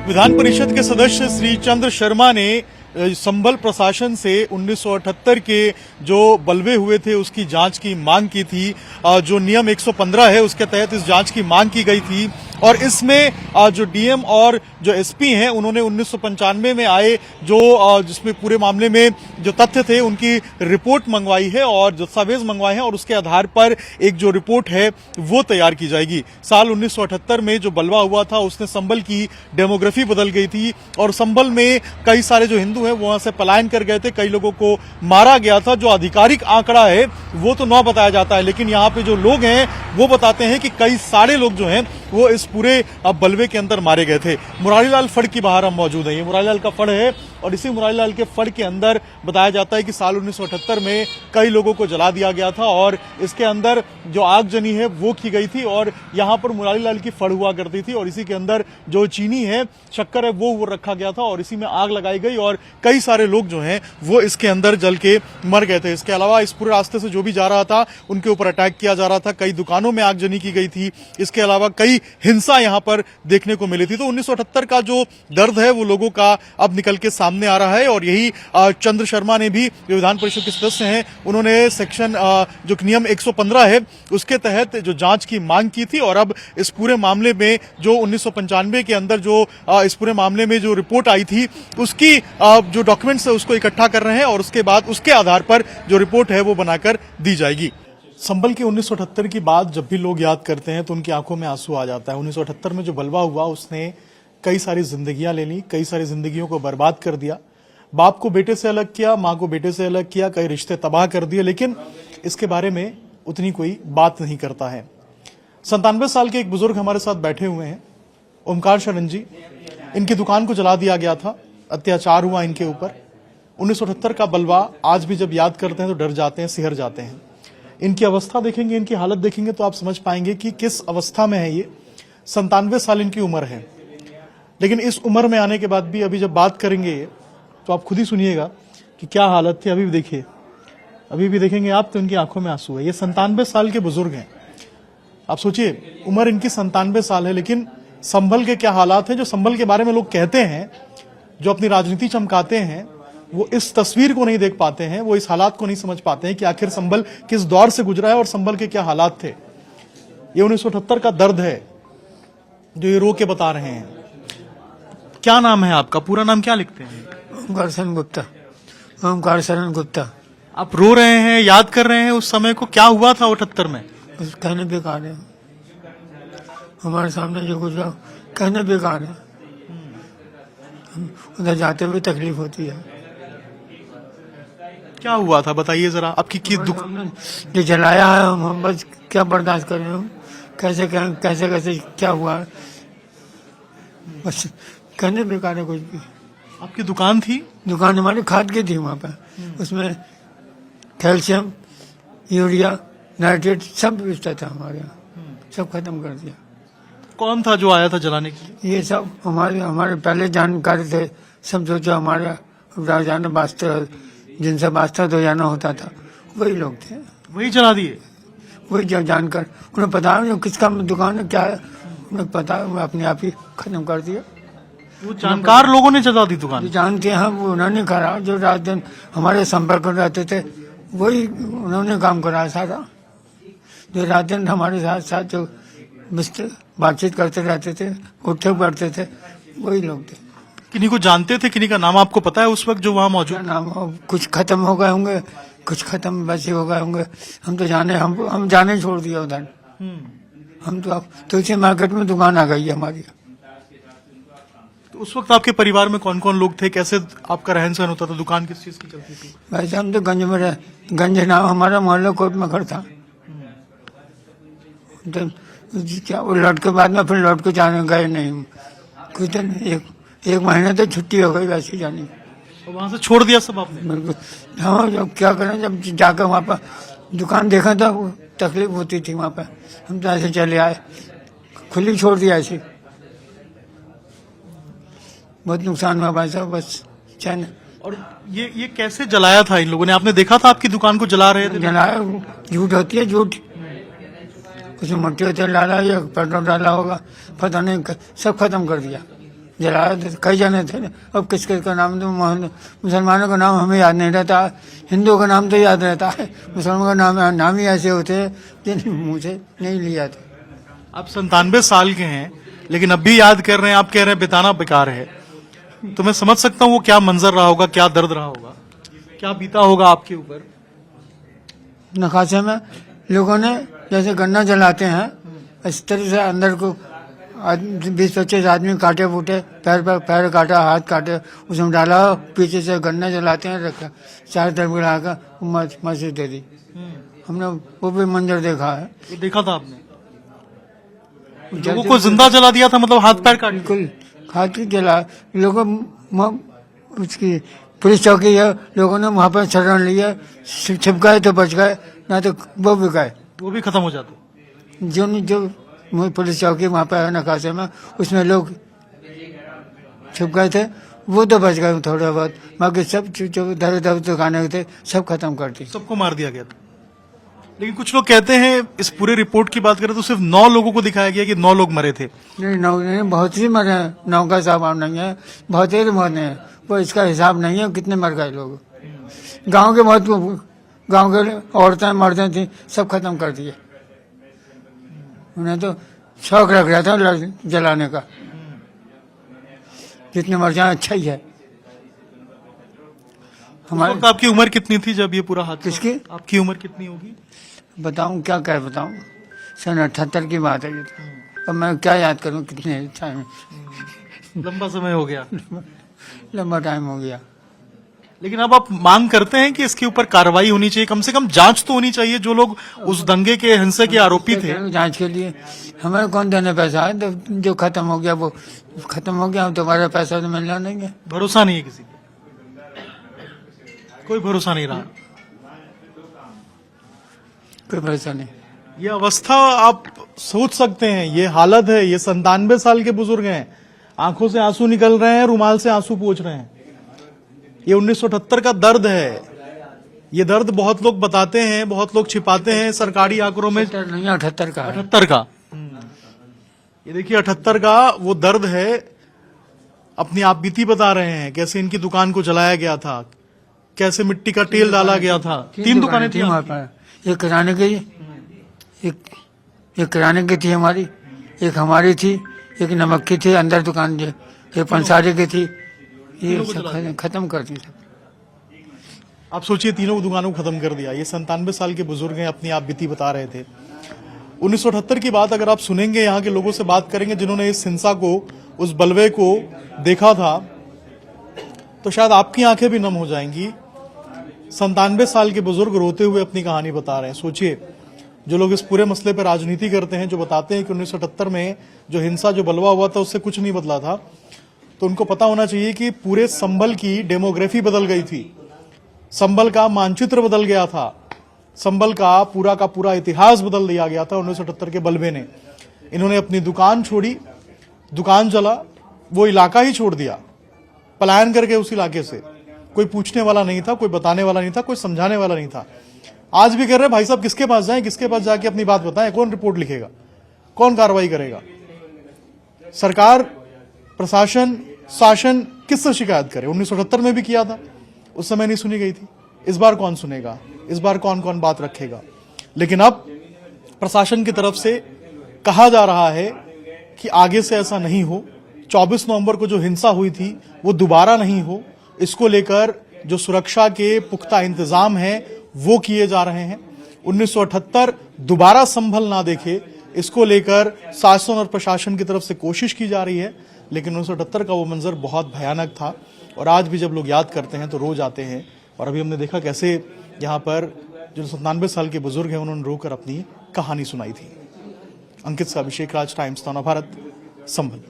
विधान परिषद के सदस्य श्री चंद्र शर्मा ने संभल प्रशासन से 1978 के जो बलवे हुए थे उसकी जांच की मांग की थी। जो नियम 115 है उसके तहत इस जांच की मांग की गई थी और इसमें जो डीएम और जो एसपी हैं उन्होंने 1995 में आए जो जिसमें पूरे मामले में जो तथ्य थे उनकी रिपोर्ट मंगवाई है और दस्तावेज मंगवाए हैं और उसके आधार पर एक जो रिपोर्ट है वो तैयार की जाएगी। साल 1978 में जो बलवा हुआ था उसने संभल की डेमोग्राफी बदल गई थी और संभल में कई सारे जो हिंदू हैं वहां से पलायन कर गए थे, कई लोगों को मारा गया था। जो आधिकारिक आंकड़ा है वो तो 9 बताया जाता है, लेकिन यहाँ पे जो लोग हैं वो बताते हैं कि कई सारे लोग जो हैं वो इस पूरे बलवे के अंदर मारे गए थे। मुरारीलाल फड़ की बाहर हम मौजूद हैं। ये मुरारीलाल का फड़ है और इसी मुरारीलाल के फड़ के अंदर बताया जाता है कि साल 1978 में कई लोगों को जला दिया गया था और इसके अंदर जो आगजनी है वो की गई थी और यहाँ पर मुरारीलाल की फड़ हुआ करती थी और इसी के अंदर जो चीनी है, शक्कर है वो रखा गया था और इसी में आग लगाई गई और कई सारे लोग जो हैं वो इसके अंदर जल के मर गए थे। इसके अलावा इस पूरे रास्ते से जो भी जा रहा था उनके ऊपर अटैक किया जा रहा था, कई दुकानों में आगजनी की गई थी। इसके अलावा कई हिंसा यहाँ पर देखने को मिली थी। तो 1978 का जो दर्द है वो लोगों का अब निकल के सामने आ रहा है और यही चंद्र शर्मा ने भी जो विधान परिषद के सदस्य हैं उन्होंने सेक्शन जो नियम 115 है उसके तहत जो जांच की मांग की थी और अब इस पूरे मामले में जो 1995 के अंदर जो इस पूरे मामले में जो रिपोर्ट आई थी उसकी जो डॉक्यूमेंट्स है उसको इकट्ठा कर रहे हैं और उसके बाद उसके आधार पर जो रिपोर्ट है वो बनाकर दी जाएगी। संभल के 1978 की बात जब भी लोग याद करते हैं तो उनकी आंखों में आंसू आ जाता है। 1978 में जो बलवा हुआ उसने कई सारी जिंदगियां ले ली, कई सारी जिंदगियों को बर्बाद कर दिया। बाप को बेटे से अलग किया, मां को बेटे से अलग किया, कई रिश्ते तबाह कर दिए, लेकिन इसके बारे में उतनी कोई बात नहीं करता है। 97 साल के एक बुजुर्ग हमारे साथ बैठे हुए हैं, ओमकार शरण जी। इनकी दुकान को जला दिया गया था, अत्याचार हुआ इनके ऊपर। 1978 का बलवा आज भी जब याद करते हैं तो डर जाते हैं, सिहर जाते हैं। इनकी अवस्था देखेंगे, इनकी हालत देखेंगे तो आप समझ पाएंगे कि किस अवस्था में है ये। 97 साल इनकी उम्र है, लेकिन इस उम्र में आने के बाद भी अभी जब बात करेंगे तो आप खुद ही सुनिएगा कि क्या हालत थी। अभी भी देखिए, अभी भी देखेंगे आप तो इनकी आंखों में आंसू है। ये 97 साल के बुजुर्ग हैं। आप सोचिए उम्र इनकी 97 साल है, लेकिन संभल के क्या हालात हैं। जो संभल के बारे में लोग कहते हैं, जो अपनी राजनीति चमकाते हैं, वो इस तस्वीर को नहीं देख पाते हैं, वो इस हालात को नहीं समझ पाते हैं कि आखिर संभल किस दौर से गुजरा है और संभल के क्या हालात थे। ये 1978 का दर्द है जो ये रो के बता रहे हैं। क्या नाम है आपका? पूरा नाम क्या लिखते हैं? ओमकार शरण गुप्ता। ओमकार शरण गुप्ता। आप रो रहे हैं, याद कर रहे हैं उस समय को, क्या हुआ था 78 में? कुछ कहने बेकार है, हमारे सामने जो कुछ कहने बेकार है। उधर जाते हुए तकलीफ होती है। क्या हुआ था बताइए जरा, आपकी दुख जो जलाया है हम बस क्या बर्दाश्त कर रहे हो, कैसे कैसे कैसे क्या हुआ, बस कहने बेकार है कुछ भी। आपकी दुकान थी? दुकान हमारी खाद की थी वहाँ पे, उसमें कैल्शियम, यूरिया, नाइट्रेट सब बेचता था हमारे यहाँ, सब खत्म कर दिया। कौन था जो आया था जलाने के लिए? ये सब हमारे पहले जानकारी थे, सब जो हमारे राजाना वास्ते जिनसे वास्ता दो जाना होता था वही लोग थे, वही जला दिए। वही जब जानकर उन्हें पता है किसका दुकान है क्या है, उन्हें पता है, उन्हें अपने आप ही खत्म कर दिया। वो जानकार लोगों ने जला दी दुकान? जो जानते हैं वो उन्होंने करा, जो रात दिन हमारे संपर्क में रहते थे वही उन्होंने काम कराया सारा। जो रात दिन हमारे साथ साथ जो बातचीत करते रहते थे, उठते बैठते थे, वही लोग थे। किन्हीं को जानते थे? किन्हीं का नाम आपको पता है उस वक्त जो वहाँ मौजूद? नाम कुछ खत्म हो गए होंगे, कुछ खत्म वैसे हो गए होंगे, हम तो जाने हम जाने छोड़ दिया उधर। हम तो अब तुलसी मार्केट में दुकान आ गई है हमारी। तो उस वक्त आपके परिवार में कौन कौन लोग थे, कैसे आपका रहन सहन होता था, दुकान किस चीज की चलती थी? वैसे हम तो गंज में रहे, गंज नाम हमारा मोहल्ला कोट में घर था। तो क्या वो लौट के बाद में फिर लौट के जाने गए नहीं, कुछ दिन एक महीने तो छुट्टी हो गई वैसे जाने। और वहां से छोड़ दिया सब आपने? बिल्कुल। हाँ, जब क्या करें, जब जाकर वहाँ पर दुकान देखा था वो तकलीफ होती थी वहाँ पर, हम तो ऐसे चले आए, खुली छोड़ दिया ऐसे। बहुत नुकसान हुआ भाई साहब, बस चैन। और ये कैसे जलाया था इन लोगों ने? आपने देखा था आपकी दुकान को जला रहे थे? जलाया, झूठ होती है, झूठ। उसमें मट्टी तेल डाला या पेट्रोल डाला होगा, पता नहीं, सब खत्म कर दिया। जलाया था, कई जने थे। अब किस किस का नाम तो मुसलमानों का नाम हमें याद नहीं रहता, हिंदुओं का नाम तो याद रहता है, मुसलमानों का नाम ही ऐसे होते हैं जिन मुँह से नहीं लिया था। आप 97 साल के हैं लेकिन अब भी याद कर रहे हैं, आप कह रहे हैं बिताना बेकार है, तो मैं समझ सकता हूँ वो क्या मंजर रहा होगा, क्या दर्द रहा होगा, क्या बीता होगा आपके ऊपर। नकाशे में लोगों ने जैसे गन्ना जलाते हैं इस तरह से अंदर को 20-25 आदमी काटे फूटे, पैर काटा, हाथ काटे, उसमें डाला, पीछे से गन्ना जलाते हैं, रखा चार तरफ लगाकर मस्जिद दे दी। हमने वो भी मंजर देखा है। ये देखा था आपने? लोगों को जिंदा जला दिया था, मतलब हाथ पैर काट? बिल्कुल हाथ ही जला। लोगों उसकी पुलिस चौकी है, लोगों ने वहां पर शरण लिया, छिप गए तो बच गए, ना तो वो भी गए, वो भी खत्म हो जाते। जो पुलिस चौकी वहां पर है नकाशे में, उसमें लोग छुप गए थे, वो तो बच गए थोड़े बहुत, बाकी सब जो इधर उधर दुकानें थे सब खत्म कर दी, सबको मार दिया गया था। लेकिन कुछ लोग कहते हैं, इस पूरे रिपोर्ट की बात करें तो सिर्फ 9 लोगों को दिखाया गया कि 9 लोग मरे थे। नहीं 9 नहीं, बहुत ही मरे हैं, 9 का हिसाब नहीं है, बहुत ही मरे हैं, वो इसका हिसाब नहीं है कितने मर गए लोग। गांव के बहुत, गांव के औरतें मर्दें थी, सब खत्म कर दिए। उन्हें तो शौक लग रहा था जलाने का, जितने मर जाए अच्छा ही है। हमारे वक्त आपकी उम्र कितनी थी जब ये पूरा हादसा? किसकी? आपकी उम्र कितनी होगी? बताऊं क्या कह बताऊं, सन 78 की बात है ये तो। अब मैं क्या याद करूं कितने टाइम, लंबा समय हो गया। लंबा टाइम हो गया। लेकिन अब आप मांग करते हैं कि इसके ऊपर कार्रवाई होनी चाहिए, कम से कम जांच तो होनी चाहिए। जो लोग उस दंगे के हिंसा के आरोपी थे, जांच के लिए हमें कौन देने पैसा है, तो जो खत्म हो गया वो खत्म हो गया, तुम्हारा पैसा तो मिलना नहीं है। भरोसा नहीं है किसी का, कोई भरोसा नहीं रहा, कोई भरोसा नहीं। ये अवस्था आप सोच सकते हैं, ये हालत है। ये 97 साल के बुजुर्ग हैं, आंखों से आंसू निकल रहे हैं, रुमाल से आंसू पोंछ रहे हैं। ये 1978 का दर्द है। ये दर्द बहुत लोग बताते हैं, बहुत लोग छिपाते हैं सरकारी आंकड़ों में। नहीं 78 का, 78 का, ये देखिए 78 का वो दर्द है। अपनी आप बीती बता रहे हैं, कैसे इनकी दुकान को जलाया गया था, कैसे मिट्टी का तेल डाला गया था। 3 दुकानें थी वहां पर, एक किराने की, एक किराने की थी हमारी, एक हमारी थी, एक नमक की थी अंदर दुकान, जो एक पंसारी की थी, ये सब खत्म कर दी सब। आप सोचिए, तीनों दुकानों को खत्म कर दिया। ये 97 साल के बुजुर्ग हैं, अपनी आप बीती बता रहे थे। 1978 की बात अगर आप सुनेंगे, यहाँ के लोगों से बात करेंगे जिन्होंने इस हिंसा को, उस बलवे को देखा था, तो शायद आपकी आंखें भी नम हो जाएंगी। 97 साल के बुजुर्ग रोते हुए अपनी कहानी बता रहे हैं। सोचिए, जो लोग इस पूरे मसले पर राजनीति करते हैं, जो बताते हैं कि 1978 में जो हिंसा, जो बलवा हुआ था, उससे कुछ नहीं बदला था, तो उनको पता होना चाहिए कि पूरे संभल की डेमोग्राफी बदल गई थी, संभल का मानचित्र बदल गया था, संभल का पूरा इतिहास बदल दिया गया था 1978 के बलवे ने। इन्होंने अपनी दुकान छोड़ी, दुकान जला, वो इलाका ही छोड़ दिया, पलायन करके उस इलाके से। कोई पूछने वाला नहीं था, कोई बताने वाला नहीं था, कोई समझाने वाला नहीं था। आज भी कह रहे हैं, भाई साहब किसके पास जाएं, किसके पास जाके अपनी बात बताएं, कौन रिपोर्ट लिखेगा, कौन कार्रवाई करेगा? सरकार, प्रशासन, शासन किससे शिकायत करे? 1978 में भी किया था, उस समय नहीं सुनी गई थी। इस बार कौन सुनेगा? इस बार कौन कौन बात रखेगा? लेकिन अब प्रशासन की तरफ से कहा जा रहा है कि आगे से ऐसा नहीं हो, 24 नवंबर को जो हिंसा हुई थी वो दोबारा नहीं हो। इसको लेकर जो सुरक्षा के पुख्ता इंतजाम हैं वो किए जा रहे हैं। 1978 दोबारा संभल ना देखे, इसको लेकर शासन और प्रशासन की तरफ से कोशिश की जा रही है। लेकिन 1978 का वो मंजर बहुत भयानक था, और आज भी जब लोग याद करते हैं तो रो जाते हैं। और अभी हमने देखा कैसे यहाँ पर जो 97 साल के बुजुर्ग हैं, उन्होंने रोकर अपनी कहानी सुनाई थी। अंकित से अभिषेक राज, टाइम्स नव भारत, संभल।